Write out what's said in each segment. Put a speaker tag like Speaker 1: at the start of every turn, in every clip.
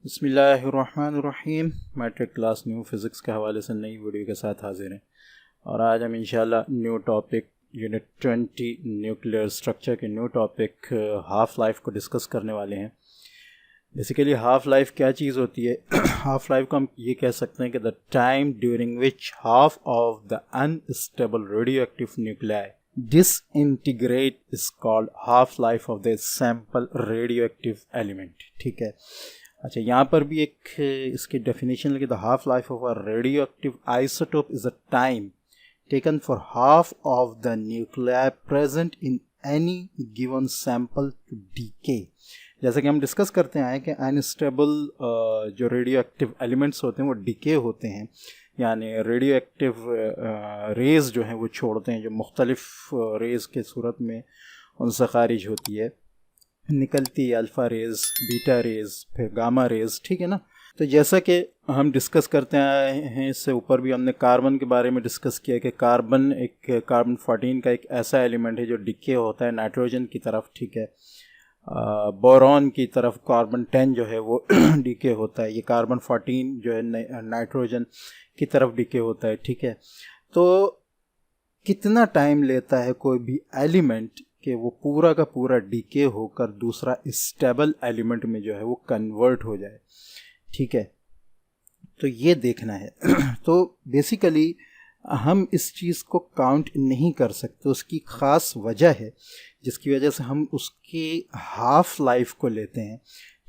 Speaker 1: बिस्मिल्लाहिर्रहमानिर्रहीम। Matric class new physics के हवाले से नई वीडियो के साथ हाजिर हैं और आज हम इंशाल्लाह new topic unit 20 nuclear structure के न्यू टॉपिक हाफ़ लाइफ को डिस्कस करने वाले हैं। बेसिकली हाफ़ लाइफ क्या चीज़ होती है? हाफ़ लाइफ को हम ये कह सकते हैं कि the time during which half of the unstable radio active nuclei disintegrate is called half life of the sample radioactive element। ठीक है, अच्छा यहाँ पर भी एक इसकी डेफिनेशन लगी, the half life of a radio active isotope is a time taken for half of the nuclei present in any given sample to decay. जैसा कि हम डिस्कस करते हैं कि अनस्टेबल जो रेडियो एक्टिव एलिमेंट्स होते हैं वो डीके होते हैं, यानी रेडियो एक्टिव रेज़ जो हैं वो छोड़ते हैं, जो मुख्तलिफ रेज़ के सूरत में उनसे खारिज होती है, निकलती है अल्फ़ा रेज़, बीटा रेज़, फिर गामा रेज़। ठीक है ना। तो जैसा कि हम डिस्कस करते आए हैं, इससे ऊपर भी हमने कार्बन के बारे में डिस्कस किया कि कार्बन 14 का एक ऐसा एलिमेंट है जो डिके होता है नाइट्रोजन की तरफ। ठीक है, बोरॉन की तरफ कार्बन 10 जो है वो डीके होता है, ये कार्बन 14 जो है नाइट्रोजन की तरफ डीके होता है। ठीक है, तो कितना टाइम लेता है कोई भी एलिमेंट कि वो पूरा का पूरा डीके होकर दूसरा स्टेबल एलिमेंट में जो है वो कन्वर्ट हो जाए। ठीक है, तो ये देखना है। तो बेसिकली हम इस चीज़ को काउंट नहीं कर सकते, उसकी ख़ास वजह है जिसकी वजह से हम उसकी हाफ़ लाइफ को लेते हैं।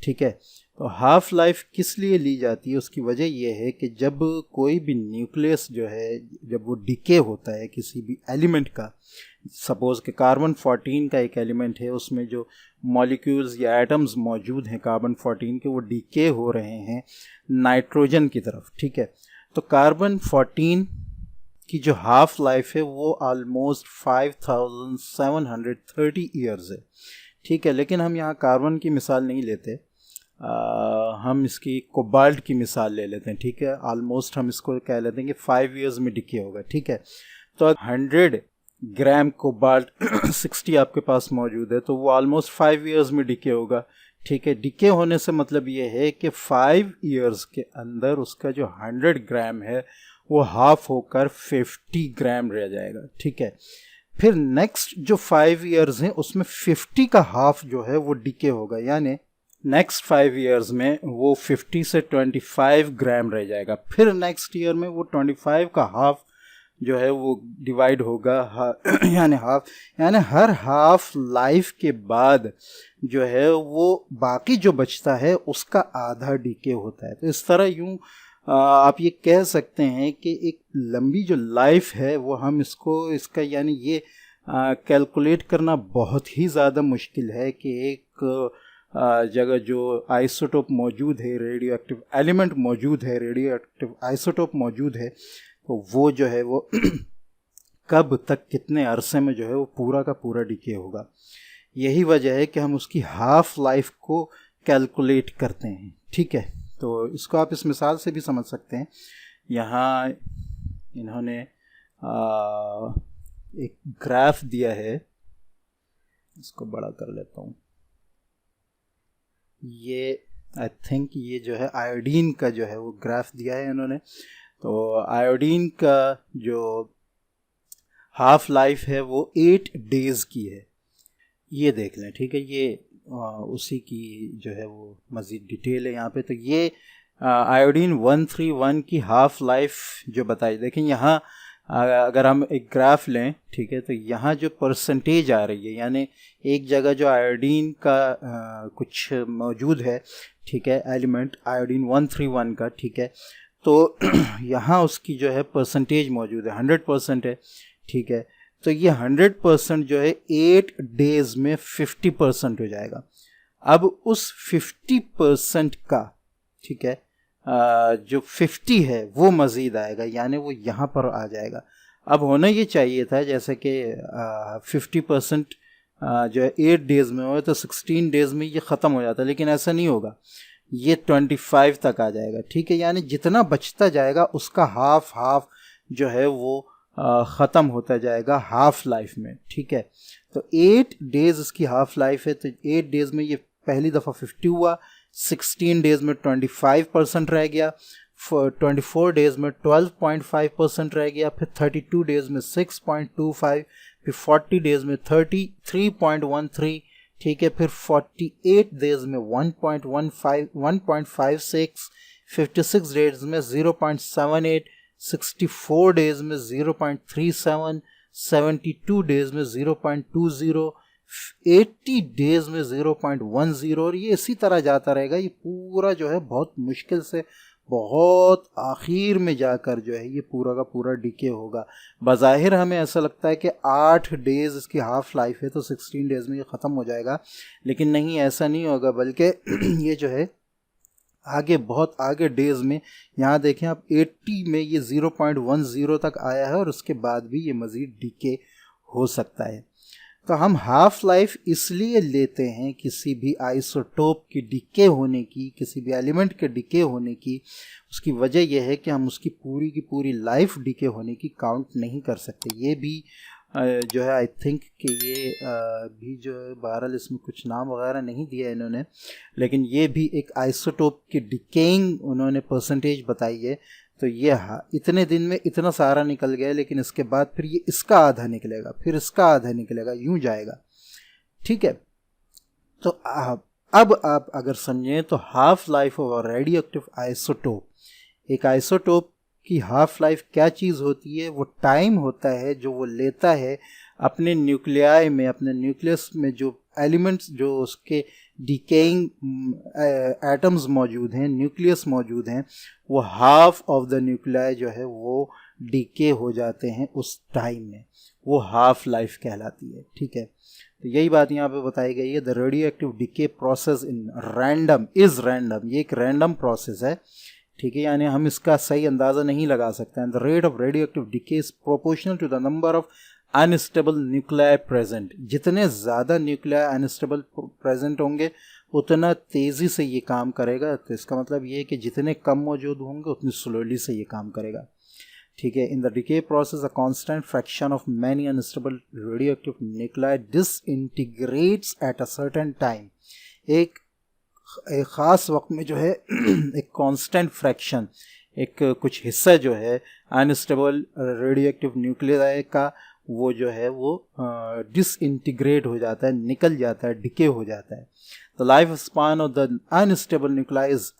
Speaker 1: ठीक है, तो हाफ़ लाइफ किस लिए ली जाती है? उसकी वजह यह है कि जब कोई भी न्यूक्लियस जो है, जब वो डिके होता है किसी भी एलिमेंट का, सपोज़ कि कार्बन 14 का एक एलिमेंट है, उसमें जो मॉलिक्यूल्स या एटम्स मौजूद हैं कार्बन 14 के, वो डीके हो रहे हैं नाइट्रोजन की तरफ। ठीक है, तो कार्बन 14 की जो हाफ़ लाइफ है वो ऑलमोस्ट 5730 ईयर्स है। ठीक है, लेकिन हम यहाँ कार्बन की मिसाल नहीं लेते, हम इसकी कोबाल्ट की मिसाल ले लेते हैं। ठीक है, ऑलमोस्ट हम इसको कह लेते हैं कि 5 ईयर्स में डिके होगा। ठीक है, तो 100 ग्राम कोबाल्ट 60 आपके पास मौजूद है, तो वो ऑलमोस्ट 5 ईयर्स में डिके होगा। ठीक है, डिके होने से मतलब ये है कि 5 ईयर्स के अंदर उसका जो 100 ग्राम है वो हाफ होकर 50 ग्राम रह जाएगा। ठीक है, फिर नेक्स्ट जो 5 ईयर्स हैं उसमें 50 का हाफ जो है वो डिके होगा, यानी नेक्स्ट 5 ईयर्स में वो 50 से 25 ग्राम रह जाएगा। फिर नेक्स्ट ईयर में वो 25 का हाफ जो है वो डिवाइड होगा, यानी हर हाफ लाइफ के बाद जो है वो बाकी जो बचता है उसका आधा डीके होता है। तो इस तरह यूं आप ये कह सकते हैं कि एक लंबी जो लाइफ है वो हम इसका यानी ये कैलकुलेट करना बहुत ही ज़्यादा मुश्किल है कि एक जगह जो आइसोटोप मौजूद है, रेडियो एक्टिव एलिमेंट मौजूद है, रेडियो एक्टिव आइसोटोप मौजूद है, तो वो जो है वो कब तक कितने अरसे में जो है वो पूरा का पूरा डीके होगा। यही वजह है कि हम उसकी हाफ लाइफ को कैलकुलेट करते हैं। ठीक है, तो इसको आप इस मिसाल से भी समझ सकते हैं। यहाँ इन्होंने एक ग्राफ दिया है, इसको बड़ा कर लेता हूँ। ये आई थिंक ये जो है आयोडीन का जो है वो ग्राफ दिया है इन्होंने। तो आयोडीन का जो हाफ लाइफ है वो 8 डेज़ की है, ये देख लें। ठीक है, ये उसी की जो है वो मज़ीद डिटेल है यहाँ पे। तो ये आयोडीन 131 की हाफ लाइफ जो बताई, देखें यहाँ अगर हम एक ग्राफ लें, ठीक है, तो यहाँ जो परसेंटेज आ रही है, यानी एक जगह जो आयोडीन का कुछ मौजूद है, ठीक है, एलिमेंट आयोडीन 131 का, ठीक है, तो यहाँ उसकी जो है परसेंटेज मौजूद है 100% है। ठीक है, तो ये 100% जो है 8 डेज़ में 50% हो जाएगा। अब उस 50% का, ठीक है, जो 50 है वो मज़ीद आएगा, यानी वो यहाँ पर आ जाएगा। अब होना ये चाहिए था जैसे कि 50% जो है 8 डेज़ में हो तो 16 डेज़ में ये ख़त्म हो जाता, लेकिन ऐसा नहीं होगा, ये 25 तक आ जाएगा। ठीक है, यानी जितना बचता जाएगा उसका हाफ जो है वो ख़त्म होता जाएगा हाफ लाइफ में। ठीक है, तो 8 डेज़ इसकी हाफ लाइफ है, तो 8 डेज़ में ये पहली दफ़ा 50 हुआ, 16 डेज में 25% रह गया, 24 डेज में 12.5% रह गया, फिर 32 डेज में 6.25, फिर 40 डेज में 33.13, ठीक है, फिर 48 डेज में 1.15 1.56, 56 डेज में 0.78, 64 डेज में 0.37, 72 डेज में 0.20, 80 डेज में 0.10, और ये इसी तरह जाता रहेगा। ये पूरा जो है बहुत मुश्किल से बहुत आखिर में जाकर जो है ये पूरा का पूरा डिके होगा। बज़ाहिर हमें ऐसा लगता है कि 8 डेज़ इसकी हाफ़ लाइफ है तो 16 डेज़ में ये ख़त्म हो जाएगा, लेकिन नहीं, ऐसा नहीं होगा, बल्कि ये जो है आगे बहुत आगे डेज़ में, यहाँ देखें आप 80 में ये 0.10 तक आया है और उसके बाद भी ये मज़ीद डिके हो सकता है। तो हम हाफ़ लाइफ इसलिए लेते हैं किसी भी आइसोटोप की डिके होने की, किसी भी एलिमेंट के डिके होने की, उसकी वजह यह है कि हम उसकी पूरी लाइफ डिके होने की काउंट नहीं कर सकते। ये भी जो है आई थिंक कि ये भी जो है, बहरहाल इसमें कुछ नाम वगैरह नहीं दिया इन्होंने, लेकिन ये भी एक आइसोटोप की डिकेइंग उन्होंने परसेंटेज बताई है। तो ये इतने दिन में इतना सारा निकल गया, लेकिन इसके बाद फिर ये इसका आधा निकलेगा, फिर इसका आधा निकलेगा, यूं जाएगा, ठीक है। तो अब आप अगर समझें तो half life of radio active isotope, एक आइसोटोप की हाफ लाइफ क्या चीज़ होती है? वो टाइम होता है जो वो लेता है अपने न्यूक्लियाई में, अपने न्यूक्लियस में जो एलिमेंट्स, जो उसके डिकेइंग एटम्स मौजूद हैं, न्यूक्लियस मौजूद हैं, वो हाफ ऑफ द न्यूक्लियाई जो है वो डीके हो जाते हैं उस टाइम में, वो हाफ लाइफ कहलाती है, ठीक है। तो यही बात यहाँ पे बताई गई है। The radio active decay process in random is random, ये एक रैंडम प्रोसेस है, ठीक है, यानी हम इसका सही अंदाज़ा नहीं लगा सकते हैं। The rate of radio active decay is proportional to the number of unstable nuclei present. जितने ज़्यादा न्यूक्लियाई अनस्टेबल प्रेजेंट होंगे उतना तेज़ी से ये काम करेगा। तो इसका मतलब ये है कि जितने कम मौजूद होंगे उतनी स्लोली से ये काम करेगा, ठीक है। In the decay process a constant fraction of many unstable radio active nuclei डिसइंटीग्रेट्स at a certain time. एक ख़ास वक्त में जो है एक कांस्टेंट फ्रैक्शन, एक कुछ हिस्सा जो है अनस्टेबल रेडियो एक्टिव न्यूक्लियाई का, वो जो है वो डिसइंटीग्रेट हो जाता है, निकल जाता है, डिके हो जाता है। The life span of the unstable nuclei is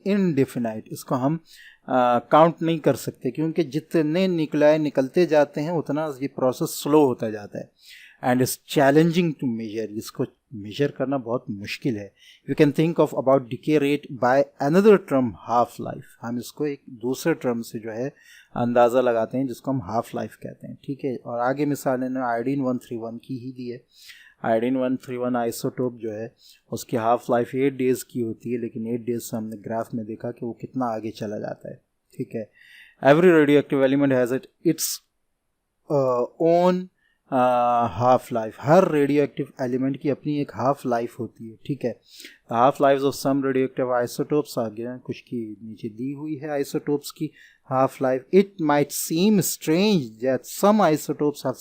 Speaker 1: indefinite. इसको हम काउंट नहीं कर सकते, क्योंकि जितने न्यूक्लियाई निकलते जाते हैं उतना ये प्रोसेस स्लो होता जाता है and is challenging to measure. इसको मेजर करना बहुत मुश्किल है। You can think of about decay rate by another term half life. हम इसको एक दूसरे टर्म से जो है अंदाज़ा लगाते हैं जिसको हम हाफ लाइफ कहते हैं, ठीक है। और आगे मिसाल इन्होंने आयोडीन 131 की ही दी है। आयोडीन 131 आइसोटोप जो है उसकी हाफ लाइफ 8 डेज़ की होती है, लेकिन 8 डेज़ से हमने ग्राफ में देखा कि वो कितना आगे चला जाता है, ठीक है। Every radio active element has its own half life. हर रेडियो एक्टिव एलिमेंट की अपनी एक हाफ लाइफ होती है, ठीक है। Half life of some radio active isotopes आगे कुछ की नीचे दी हुई है आइसोटोप्स की half life. It might seem strange that some isotopes have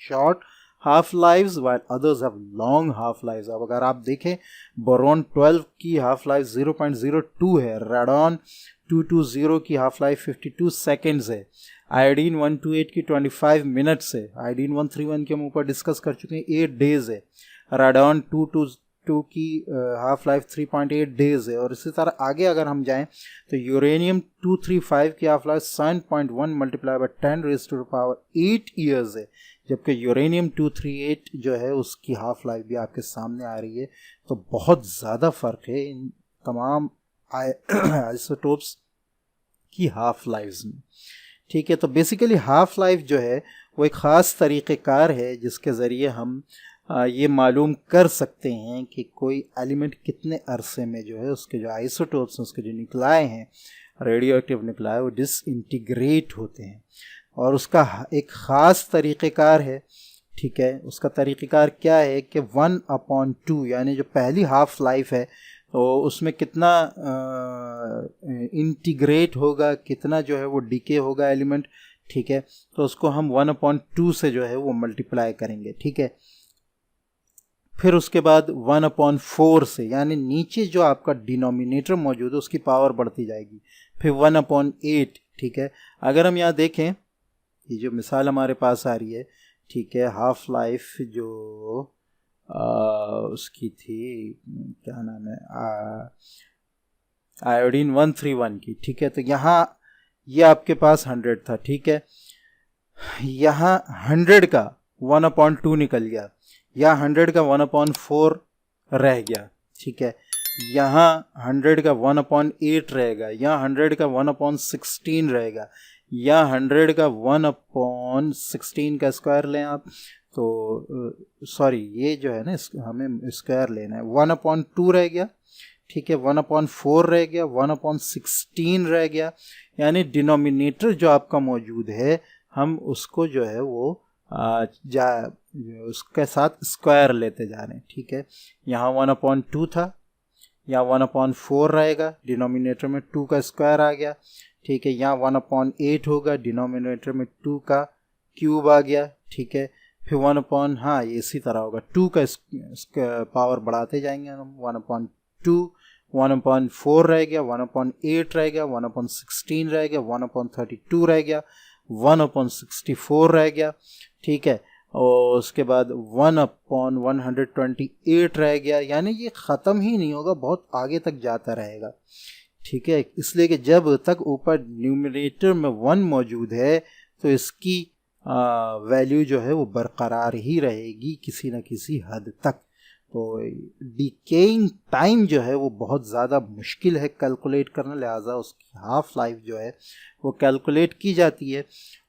Speaker 1: short half lives while others have long half lives. अब अगर आप देखें बोरॉन 12 की हाफ लाइफ 0.02 है, रेडॉन 220 की हाफ लाइफ 52 सेकेंड्स है, आयोडीन 128 की 25 मिनट्स है, आयोडीन 131 के हम ऊपर डिस्कस कर चुके हैं 8 डेज़ है, रेडॉन 222 की हाफ लाइफ 3.8 डेज़ है। और इसी तरह आगे अगर हम जाएं तो यूरेनियम 235 की half life 7.1 multiply by 10 raise to the power 8 years है, जबकि यूरेनियम 238 जो है उसकी हाफ लाइफ भी आपके सामने आ रही है। तो बहुत ज़्यादा फ़र्क है इन तमाम आइसोटोप्स की हाफ लाइफ्स में, ठीक है। तो बेसिकली हाफ लाइफ जो है वो एक ख़ास तरीक़ेकार है जिसके ज़रिए हम ये मालूम कर सकते हैं कि कोई एलिमेंट कितने अरसे में जो है उसके जो आइसोटोप्स हैं, उसके जो न्यूक्लियाई हैं, रेडियो एक्टिव न्यूक्लियाई, वो डिसइंटीग्रेट होते हैं। और उसका एक ख़ास तरीक़ेकार है, ठीक है। उसका तरीक़ेकार क्या है कि 1/2 यानी जो पहली हाफ लाइफ है तो उसमें कितना इंटीग्रेट होगा, कितना जो है वो डीके होगा एलिमेंट, ठीक है। तो उसको हम 1/2 से जो है वो मल्टीप्लाई करेंगे, ठीक है। फिर उसके बाद 1/4 से, यानी नीचे जो आपका डिनोमिनेटर मौजूद है उसकी पावर बढ़ती जाएगी, फिर 1/8। ठीक है, अगर हम यहाँ देखें, ये जो मिसाल हमारे पास आ रही है, ठीक है, हाफ लाइफ जो उसकी थी, क्या नाम है, आयोडीन 131 की। ठीक है, तो यहाँ ये आपके पास 100 था। ठीक है, यहाँ 100 का 1/2 निकल गया, या 100 का 1/4 रह गया। ठीक है, यहाँ 100 का 1/8 रहेगा, या 100 का 1/16 रहेगा, या 100 का 1/16 का स्क्वायर लें आप, तो सॉरी ये जो है ना हमें स्क्वायर लेना है, 1/2 रह गया। ठीक है, 1/4 रह गया, 1/16 रह गया, यानी डिनोमिनेटर जो आपका मौजूद है हम उसको जो है वो उसके साथ स्क्वायर लेते जा रहे हैं। ठीक है, यहाँ 1/2 था, यहाँ 1/4 रहेगा, डिनोमिनेटर में 2 का स्क्वायर आ गया। ठीक है, यहाँ 1/8 होगा, डिनोमिनेटर में 2 का क्यूब आ गया। ठीक है, फिर हाँ ये इसी तरह होगा, 2 का पावर बढ़ाते जाएंगे हम, 1/2, 1/4 रह गया, 1/8 रह गया, 1/16 रह गया, 1/32 रह गया, 1/64 रह गया। ठीक है, और उसके बाद 1/128 रह गया, यानी ये ख़त्म ही नहीं होगा, बहुत आगे तक जाता रहेगा। ठीक है, इसलिए कि जब तक ऊपर न्यूमरेटर में 1 मौजूद है तो इसकी वैल्यू जो है वो बरकरार ही रहेगी किसी न किसी हद तक। तो डिकेइंग टाइम जो है वो बहुत ज़्यादा मुश्किल है कैलकुलेट करना, लिहाजा उसकी हाफ लाइफ जो है वो कैलकुलेट की जाती है,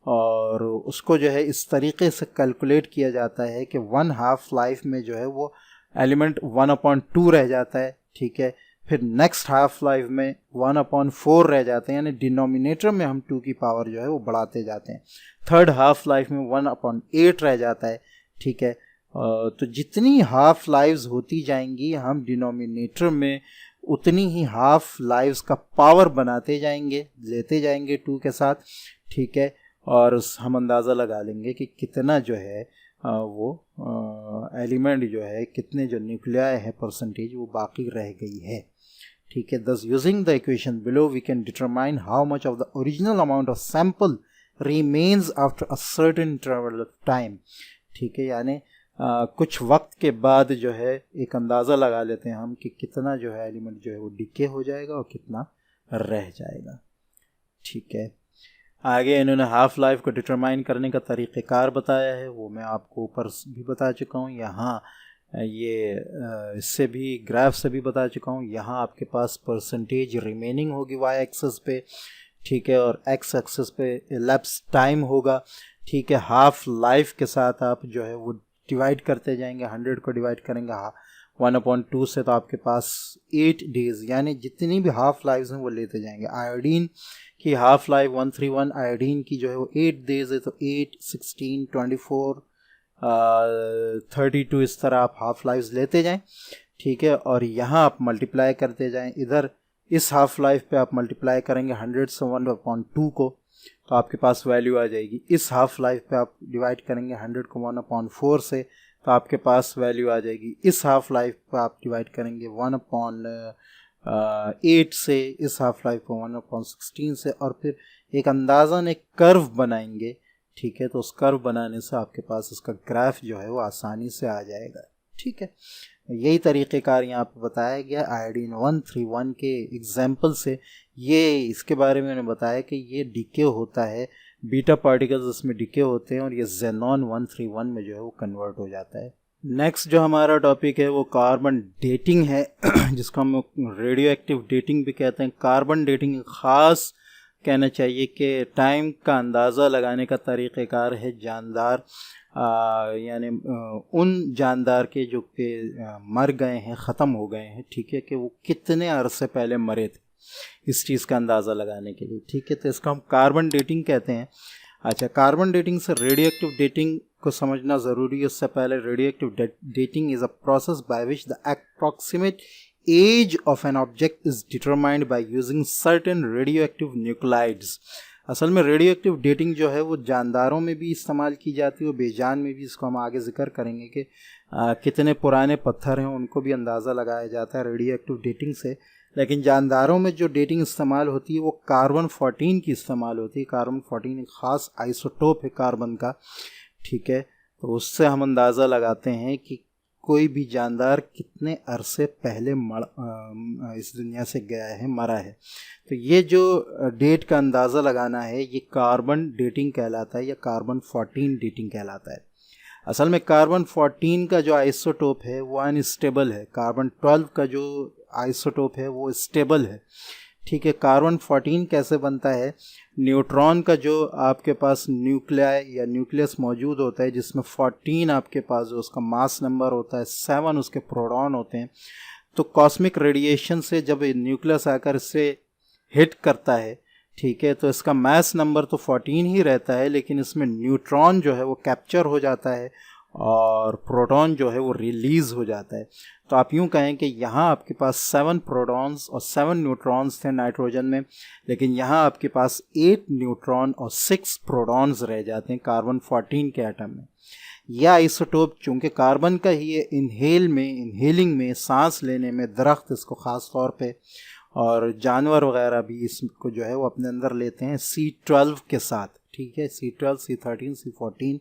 Speaker 1: और उसको जो है इस तरीके से कैलकुलेट किया जाता है कि 1 हाफ लाइफ में जो है वो एलिमेंट 1/2 रह जाता है। ठीक है, फिर नेक्स्ट हाफ लाइफ में 1/4 रह जाते हैं, यानी डिनोमिनेटर में हम 2 की पावर जो है वो बढ़ाते जाते हैं। थर्ड हाफ लाइफ में 1/8 रह जाता है। ठीक है, तो जितनी हाफ लाइव्स होती जाएंगी हम डिनोमिनेटर में उतनी ही हाफ लाइव्स का पावर बनाते जाएंगे, लेते जाएंगे 2 के साथ। ठीक है, और हम अंदाज़ा लगा लेंगे कि कितना जो है वो एलिमेंट जो है, कितने जो न्यूक्लियाई है परसेंटेज वो बाकी रह गई है। ठीक है, thus using the equation below we can determine how much of the original amount of sample remains after a certain interval of time। ठीक है, यानी कुछ वक्त के बाद जो है एक अंदाज़ा लगा लेते हैं हम कि कितना जो है एलिमेंट जो है वो डिके हो जाएगा और कितना रह जाएगा। ठीक है, आगे इन्होंने हाफ लाइफ को डिटरमाइन करने का तरीक़ेकार बताया है, वो मैं आपको ऊपर भी बता चुका हूँ, यहाँ ये इससे भी ग्राफ से भी बता चुका हूँ। यहाँ आपके पास परसेंटेज रिमेनिंग होगी वाई एक्सेस पे। ठीक है, और एक्स एक्सेस पे एलैप्स टाइम होगा। ठीक है, हाफ लाइफ के साथ आप जो है वो डिवाइड करते जाएंगे, 100 को डिवाइड करेंगे 1/2 से, तो आपके पास 8 डेज़, यानी जितनी भी हाफ लाइव्स हैं वो लेते जाएंगे। आयोडीन की हाफ लाइफ 131 आयोडीन की जो है वो 8 डेज़ है, तो 8, 16, 24, 32 इस तरह आप हाफ लाइव्स लेते जाएं। ठीक है, और यहाँ आप मल्टीप्लाई करते जाएं, इधर इस हाफ लाइफ पे आप मल्टीप्लाई करेंगे 100 से 1/2 को, तो आपके पास वैल्यू आ जाएगी। इस हाफ लाइफ पे आप डिवाइड करेंगे 100 को 1/4 से, तो आपके पास वैल्यू आ जाएगी। इस हाफ लाइफ पे आप डिवाइड करेंगे 1/8 से, इस हाफ लाइफ को 1/16 से, और फिर एक अंदाज़न एक कर्व बनाएंगे। ठीक है, तो उस कर्व बनाने से आपके पास उसका ग्राफ जो है वो आसानी से आ जाएगा। ठीक है, यही तरीक़ेकार यहाँ पे बताया गया आयोडीन 131 के एग्जाम्पल से। ये इसके बारे में मैंने बताया कि ये डिके होता है, बीटा पार्टिकल्स इसमें डिके होते हैं और ये जेनॉन 131 में जो है वो कन्वर्ट हो जाता है। नेक्स्ट जो हमारा टॉपिक है वो कार्बन डेटिंग है जिसको हम रेडियो एक्टिव डेटिंग भी कहते हैं। कार्बन डेटिंग ख़ास कहना चाहिए कि टाइम का अंदाज़ा लगाने का तरीक़ेकार है जानदार, यानी उन जानदार के जो कि मर गए हैं, ख़त्म हो गए हैं। ठीक है, कि वो कितने अरसे पहले मरे थे, इस चीज़ का अंदाज़ा लगाने के लिए। ठीक है, तो इसको हम कार्बन डेटिंग कहते हैं। अच्छा, कार्बन डेटिंग से रेडियो एक्टिव डेटिंग को समझना ज़रूरी है। उससे पहले radio active dating is a process by which the approximate age of an object is determined by using certain radioactive nuclides। असल में रेडियो एक्टिव डेटिंग जो है वो जानदारों में भी इस्तेमाल की जाती है और बेजान में भी, इसको हम आगे जिक्र करेंगे कि कितने पुराने पत्थर हैं उनको भी अंदाज़ा लगाया जाता है रेडियो एक्टिव डेटिंग से। लेकिन जानदारों में जो डेटिंग इस्तेमाल होती है वो कार्बन 14 की इस्तेमाल होती है। कार्बन 14 एक ख़ास आइसोटोप है कार्बन का, ठीक है। तो उससे हम अंदाज़ा लगाते हैं कि कोई भी जानदार कितने अरसे पहले इस दुनिया से गया है, मरा है। तो ये जो डेट का अंदाज़ा लगाना है ये कार्बन डेटिंग कहलाता है या कार्बन 14 डेटिंग कहलाता है। असल में कार्बन 14 का जो आइसोटोप है वो अनस्टेबल है। कार्बन 12 का जो आइसोटोप है वो स्टेबल है, ठीक है। कार्बन 14 कैसे बनता है? न्यूट्रॉन का जो आपके पास न्यूक्लियाई या न्यूक्लियस मौजूद होता है जिसमें 14 आपके पास जो उसका मास नंबर होता है, 7 उसके प्रोटॉन होते हैं। तो कॉस्मिक रेडिएशन से जब न्यूक्लियस आकर इससे हिट करता है, ठीक है, तो इसका मास नंबर तो 14 ही रहता है, लेकिन इसमें न्यूट्रॉन जो है वो कैप्चर हो जाता है और प्रोटॉन जो है वो रिलीज़ हो जाता है। तो आप यूँ कहें कि यहाँ आपके पास 7 प्रोटॉन्स और 7 न्यूट्रॉन्स थे नाइट्रोजन में, लेकिन यहाँ आपके पास 8 न्यूट्रॉन और 6 प्रोटॉन्स रह जाते हैं कार्बन 14 के एटम में। यह आइसोटोप चूँकि कार्बन का ही है, इनहेलिंग में, सांस लेने में, दरख्त इसको ख़ास तौर पे और जानवर वगैरह भी इसको जो है वो अपने अंदर लेते हैं C12 के साथ, ठीक है। C12, C13, C14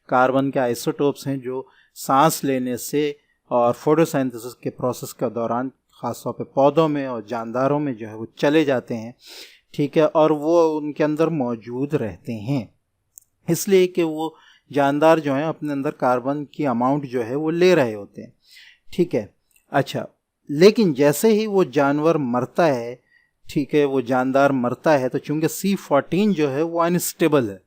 Speaker 1: कार्बन के आइसोटोप्स हैं जो सांस लेने से और फोटोसिंथेसिस के प्रोसेस के दौरान ख़ासतौर पे पौधों में और जानदारों में जो है वो चले जाते हैं, ठीक है, और वो उनके अंदर मौजूद रहते हैं, इसलिए कि वो जानदार जो हैं अपने अंदर कार्बन की अमाउंट जो है वो ले रहे होते हैं, ठीक है। अच्छा, लेकिन जैसे ही वो जानवर मरता है, ठीक है, वो जानदार मरता है, तो चूँकि C14 जो है वो अनस्टेबल है,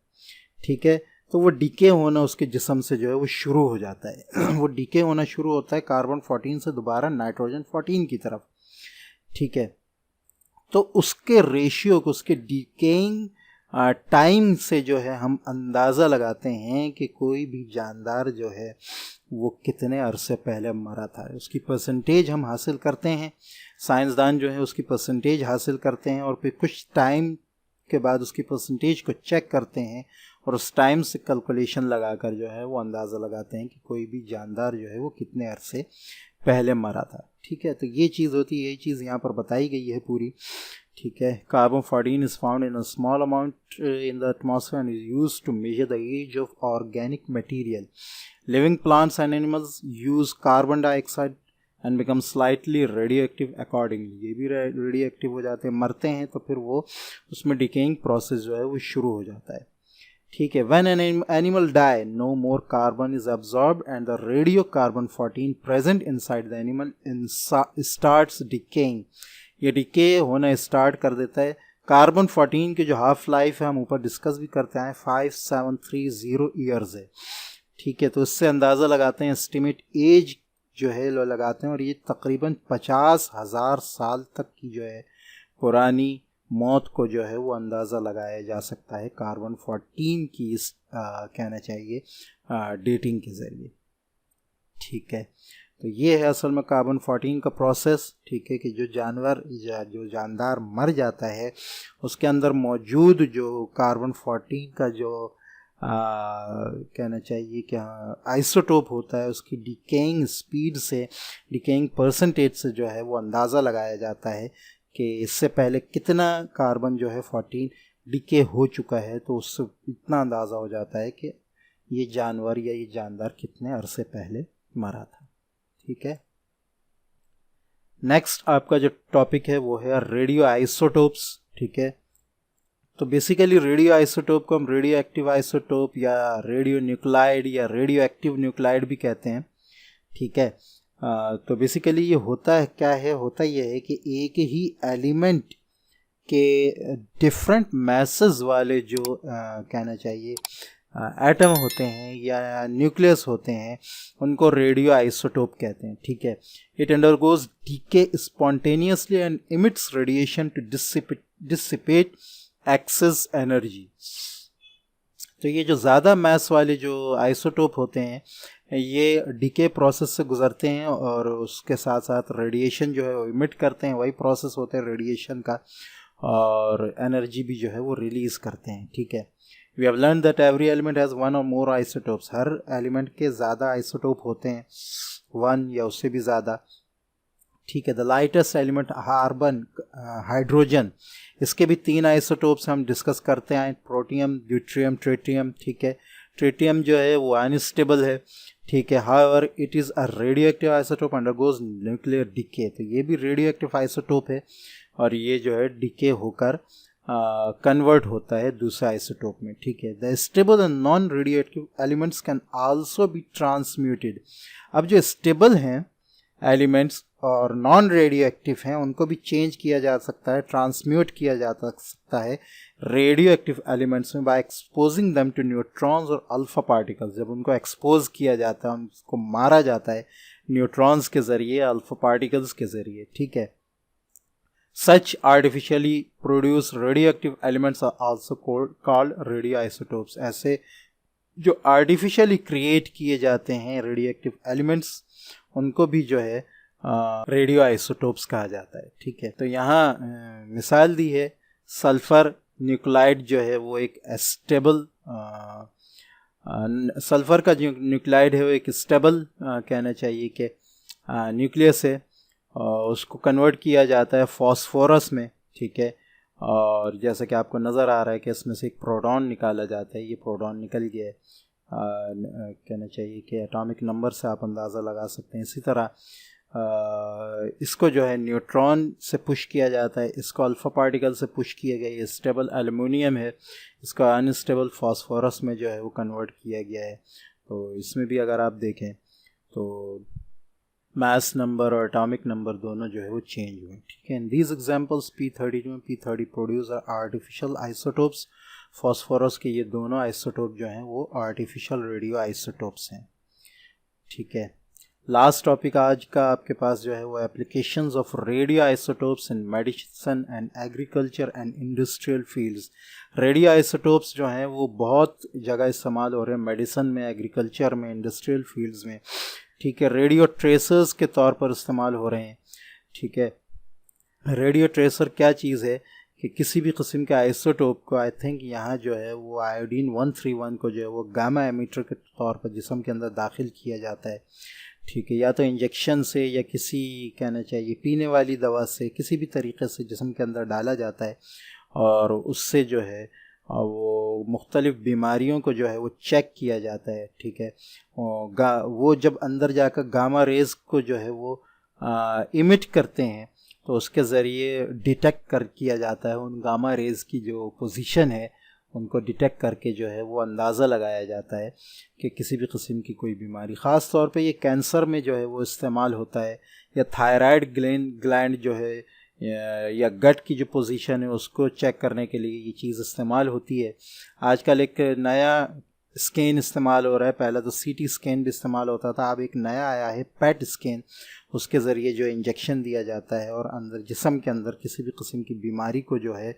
Speaker 1: ठीक है, तो वो डीके होना उसके जिस्म से जो है वो शुरू हो जाता है वो डीके होना शुरू होता है कार्बन 14 से दोबारा नाइट्रोजन 14 की तरफ, ठीक है। तो उसके रेशियो को, उसके डीकेइंग टाइम से जो है हम अंदाज़ा लगाते हैं कि कोई भी जानदार जो है वो कितने अरसे पहले मरा था। उसकी परसेंटेज हम हासिल करते हैं, साइंसदान जो है उसकी परसेंटेज हासिल करते हैं और फिर कुछ टाइम के बाद उसकी परसेंटेज को चेक करते हैं और उस टाइम से कैलकुलेशन लगाकर जो है वो अंदाज़ा लगाते हैं कि कोई भी जानदार जो है वो कितने अरसे पहले मरा था, ठीक है। तो ये चीज़ होती है, ये चीज़ यहाँ पर बताई गई है पूरी, ठीक है। Carbon 14 is found in a small amount in the atmosphere and is used to measure the age of organic material. Living plants and animals use carbon dioxide and become slightly radio active accordingly. ये भी radio active हो जाते हैं, मरते हैं तो फिर वो उसमें डिकेइंग प्रोसेस जो है वो शुरू हो जाता है, ठीक है। When an animal die, no more carbon is absorbed and the radiocarbon 14 present inside the animal starts decaying। ये डिके होना स्टार्ट कर देता है। कार्बन 14 की जो हाफ लाइफ है हम ऊपर डिस्कस भी करते हैं 5730 ईयर्स है, ठीक है। तो इससे अंदाज़ा लगाते हैं, एस्टिमेट एज जो है लो लगाते हैं और ये तकरीबन 50,000 साल तक की जो है पुरानी मौत को जो है वो अंदाज़ा लगाया जा सकता है कार्बन 14 की इस कहना चाहिए डेटिंग के ज़रिए, ठीक है। तो ये है असल में कार्बन 14 का प्रोसेस, ठीक है, कि जो जानवर या जो जानदार मर जाता है उसके अंदर मौजूद जो कार्बन 14 का जो कहना चाहिए कि आइसोटोप होता है उसकी डिकेइंग स्पीड से, डिकेइंग परसेंटेज से जो है वो अंदाज़ा लगाया जाता है कि इससे पहले कितना कार्बन जो है 14 डिके हो चुका है। तो उससे इतना अंदाज़ा हो जाता है कि ये जानवर या ये जानदार कितने अरसे पहले मरा था, ठीक है। नेक्स्ट आपका जो टॉपिक है वो है रेडियो आइसोटोप्स, ठीक है। तो बेसिकली रेडियो आइसोटोप को हम रेडियो एक्टिव आइसोटोप या रेडियो न्यूक्लाइड या रेडियो एक्टिव न्यूक्लाइड भी कहते हैं, ठीक है। तो बेसिकली ये होता है क्या है, होता ये है कि एक ही एलिमेंट के डिफरेंट मैसेस वाले जो कहना चाहिए एटम होते हैं या न्यूक्लियस होते हैं उनको रेडियो आइसोटोप कहते हैं, ठीक है। It undergoes decay spontaneously and emits radiation to dissipate excess energy. तो ये जो ज़्यादा मैस वाले जो आइसोटोप होते हैं ये डीके प्रोसेस से गुजरते हैं और उसके साथ साथ रेडिएशन जो है वो इमिट करते हैं, वही प्रोसेस होते हैं रेडिएशन का, और एनर्जी भी जो है वो रिलीज़ करते हैं, ठीक है। We have learn that every element has one और मोर आइसोटोप्स, हर एलिमेंट के ज़्यादा आइसोटोप होते हैं, वन या उससे भी ज़्यादा, ठीक है। The lightest element carbon, hydrogen, इसके भी 3 आइसोटोप्स हम डिस्कस करते हैं, प्रोटियम, ड्यूट्रियम, ट्रिटियम, ठीक है। ट्रिटियम जो है वो अनस्टेबल है, ठीक है। However it is a radio active isotope undergoes nuclear decay, तो ये भी रेडियो एक्टिव आइसोटोप है और ये जो है डिके होकर कन्वर्ट होता है दूसरे आइसोटोप में, ठीक है। The stable and non radio active elements can also be transmuted. अब जो स्टेबल हैं एलिमेंट्स और नॉन रेडियो एक्टिव हैं उनको भी चेंज किया जा सकता है, ट्रांसम्यूट किया जा सकता है रेडियो एक्टिव एलिमेंट्स में by exposing them to neutrons और अल्फा पार्टिकल्स। जब उनको एक्सपोज किया जाता है, उनको मारा जाता है न्यूट्रॉन्स के ज़रिए, अल्फा पार्टिकल्स के ज़रिए, ठीक है। Such artificially produced radioactive elements are also called radioisotopes। ऐसे जो आर्टिफिशियली क्रिएट किए जाते हैं रेडियोएक्टिव एलिमेंट्स उनको भी जो है रेडियो आइसोटोप्स कहा जाता है, ठीक है। तो यहाँ मिसाल दी है, सल्फ़र न्यूक्लाइड जो है वो एक स्टेबल, सल्फ़र का जो न्यूक्लाइड है वो एक स्टेबल कहना चाहिए कि न्यूक्लियस है, उसको कन्वर्ट किया जाता है फॉस्फोरस में, ठीक है। और जैसा कि आपको नज़र आ रहा है कि इसमें से एक प्रोटॉन निकाला जाता है, ये प्रोटॉन निकल गया है, कहना चाहिए कि एटॉमिक नंबर से आप अंदाज़ा लगा सकते हैं। इसी तरह इसको जो है न्यूट्रॉन से पुश किया जाता है, इसको अल्फ़ा पार्टिकल से पुश किया गया, ये स्टेबल एल्युमिनियम है, इसका अनस्टेबल फॉस्फोरस में जो है वो कन्वर्ट किया गया है। तो इसमें भी अगर आप देखें तो मास नंबर और एटॉमिक नंबर दोनों जो है वो चेंज हुए, ठीक है। इन दीज एग्जांपल्स P32 और P30 produce artificial isotopes. Phosphorus के ये दोनों आइसोटोप जो हैं वो आर्टिफिशियल रेडियो आइसोटोप्स हैं, ठीक है। लास्ट टॉपिक आज का आपके पास जो है वो applications of radio isotopes in medicine and agriculture and industrial fields. Radio isotopes जो हैं वो बहुत जगह इस्तेमाल हो रहे हैं, मेडिसिन में, एग्रीकल्चर में, इंडस्ट्रियल फील्ड्स में, ठीक है। रेडियो ट्रेसर्स के तौर पर इस्तेमाल हो रहे हैं, ठीक है। रेडियो ट्रेसर क्या चीज़ है कि किसी भी किस्म के आइसोटोप को, आई थिंक यहाँ जो है वो आयोडीन 131 को जो है वो गामा एमिटर के तौर पर जिस्म के अंदर दाखिल किया जाता है, ठीक है। या तो इंजेक्शन से या किसी, कहना चाहिए पीने वाली दवा से, किसी भी तरीक़े से जिस्म के अंदर डाला जाता है और उससे जो है वो मुख्तलिफ़ बीमारियों को जो है वो चेक किया जाता है, ठीक है। वो जब अंदर जाकर गामा रेज़ को जो है वो इमिट करते हैं तो उसके ज़रिए डिटेक्ट किया जाता है, उन गामा रेज़ की जो पोजीशन है उनको डिटेक्ट करके जो है वो अंदाज़ा लगाया जाता है कि किसी भी किस्म की कोई बीमारी, ख़ास तौर पे ये कैंसर में जो है वो इस्तेमाल होता है, या थायराइड ग्लैंड जो है या गट की जो पोजीशन है उसको चेक करने के लिए ये चीज़ इस्तेमाल होती है। आजकल एक नया स्कैन इस्तेमाल हो रहा है, पहले तो CT स्कैन भी इस्तेमाल होता था, अब एक नया आया है PET स्कैन, उसके ज़रिए जो इंजेक्शन दिया जाता है और अंदर जिस्म के अंदर किसी भी किस्म की बीमारी को जो है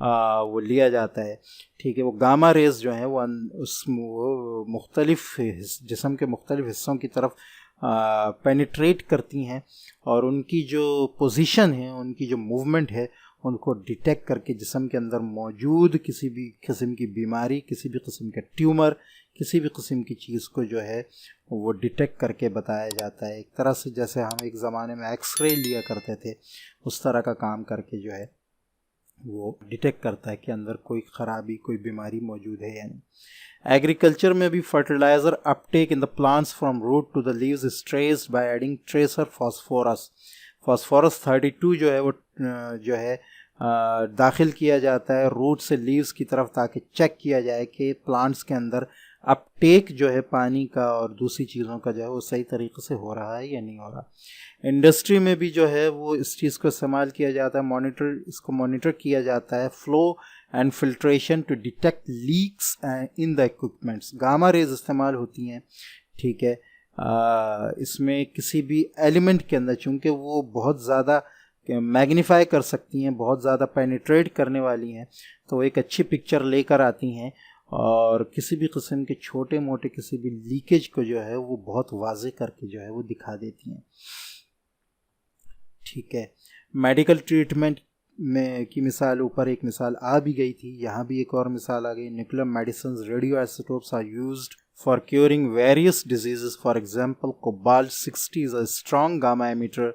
Speaker 1: वो लिया जाता है, ठीक है। वो गामा रेज़ जो है वो मुख्तलिफ़ जिस्म के मुख्तलिफ़ हिस्सों की तरफ पेनिट्रेट करती हैं और उनकी जो पोजीशन है, उनकी जो मूवमेंट है, उनको डिटेक्ट करके जिस्म के अंदर मौजूद किसी भी किस्म की बीमारी, किसी भी किस्म का ट्यूमर, किसी भी किस्म की चीज़ को जो है वो डिटेक्ट करके बताया जाता है। एक तरह से जैसे हम एक ज़माने में एक्सरे लिया करते थे, उस तरह का काम करके जो है वो डिटेक्ट करता है कि अंदर कोई ख़राबी, कोई बीमारी मौजूद है या नहीं। एग्रीकल्चर में भी fertilizer uptake in the plants from root to the leaves is traced by adding tracer phosphorus. Phosphorus 32 जो है वो जो है दाखिल किया जाता है रूट से लीव्स की तरफ, ताकि चेक किया जाए कि प्लांट्स के अंदर अपटेक जो है पानी का और दूसरी चीज़ों का जो है वो सही तरीके से हो रहा है या नहीं हो रहा। इंडस्ट्री में भी जो है वो इस चीज़ को इस्तेमाल किया जाता है, इसको मॉनिटर किया जाता है, flow and filtration to detect leaks in the equipments. Gamma rays इस्तेमाल होती हैं, ठीक है। इसमें किसी भी एलिमेंट के अंदर, चूँकि वो बहुत ज़्यादा मैग्नीफाई कर सकती हैं, बहुत ज़्यादा पेनिट्रेट करने वाली हैं, तो वो एक अच्छी पिक्चर लेकर आती हैं और किसी भी किस्म के छोटे मोटे किसी भी लीकेज को जो है वो बहुत वाज़े करके जो है वो दिखा देती हैं, ठीक है। मेडिकल ट्रीटमेंट में की मिसाल ऊपर एक मिसाल आ भी गई थी, यहाँ भी एक और मिसाल आ गई। Nuclear medicines radio isotopes are used for curing various diseases. For example, cobalt-60 is a strong gamma emitter.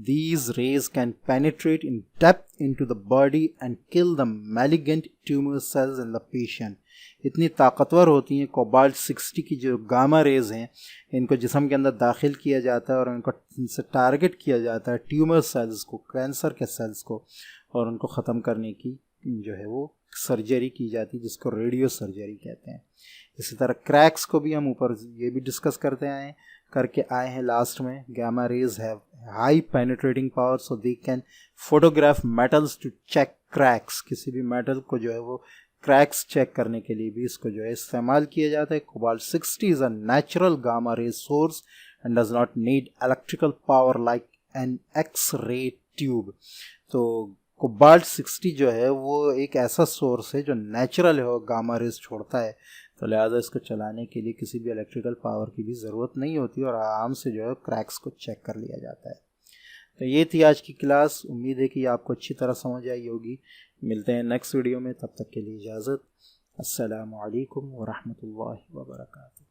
Speaker 1: These rays can penetrate in depth into the body and kill the malignant tumor cells in the patient. इतनी ताकतवर होती हैं कोबाल्ट-60 की जो gamma rays हैं, इनको जिस्म के अंदर दाखिल किया जाता है और इनसे टारगेट किया जाता है ट्यूमर सेल्स को, कैंसर के सेल्स को, और उनको ख़त्म करने की जो है वो सर्जरी की जाती है, जिसको रेडियो सर्जरी कहते हैं। इसी तरह क्रैक्स को भी हम ऊपर ये भी डिस्कस करके आए हैं लास्ट में। Gamma rays have high penetrating power, so they can photograph metals to check cracks. किसी भी मेटल को जो है वो क्रैक्स चेक करने के लिए भी इसको जो है इस्तेमाल किया जाता है। कोबाल्ट-60 is a natural gamma ray source and does not need electrical power like an X ray tube. तो कोबाल्ट-60 जो है वो एक ऐसा सोर्स है जो नेचुरल है और गामा रेज छोड़ता है, तो लिहाजा इसको चलाने के लिए किसी भी इलेक्ट्रिकल पावर की भी ज़रूरत नहीं होती और आराम से जो है क्रैक्स को चेक कर लिया जाता है। तो ये थी आज की क्लास। उम्मीद है कि आपको अच्छी तरह समझ आई होगी। मिलते हैं नेक्स्ट वीडियो में, तब तक के लिए इजाज़त। अस्सलामु अलैकुम व रहमतुल्लाहि व बरकातुहू।